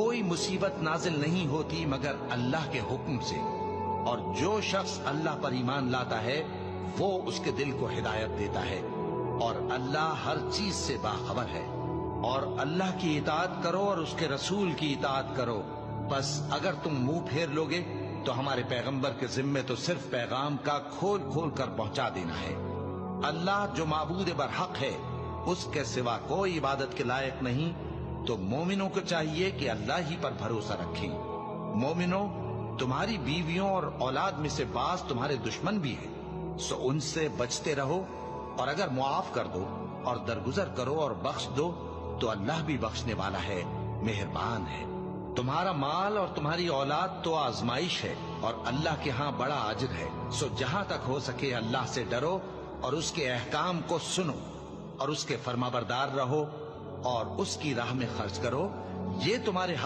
کوئی مصیبت نازل نہیں ہوتی مگر اللہ کے حکم سے، اور جو شخص اللہ پر ایمان لاتا ہے وہ اس کے دل کو ہدایت دیتا ہے، اور اللہ ہر چیز سے باخبر ہے۔ اور اللہ کی اطاعت کرو اور اس کے رسول کی اطاعت کرو، بس اگر تم منہ پھیر لوگے تو ہمارے پیغمبر کے ذمے تو صرف پیغام کا کھول کھول کر پہنچا دینا ہے۔ اللہ جو معبود برحق ہے، اس کے سوا کوئی عبادت کے لائق نہیں، تو مومنوں کو چاہیے کہ اللہ ہی پر بھروسہ رکھیں۔ مومنوں، تمہاری بیویوں اور اولاد میں سے بعض تمہارے دشمن بھی ہیں، سو ان سے بچتے رہو، اور اگر معاف کر دو اور درگزر کرو اور بخش دو تو اللہ بھی بخشنے والا ہے، مہربان ہے۔ تمہارا مال اور تمہاری اولاد تو آزمائش ہے، اور اللہ کے ہاں بڑا اجر ہے، سو جہاں تک ہو سکے اللہ سے ڈرو اور اس کے احکام کو سنو اور اس کے فرمانبردار رہو اور اس کی راہ میں خرچ کرو، یہ تمہارے حق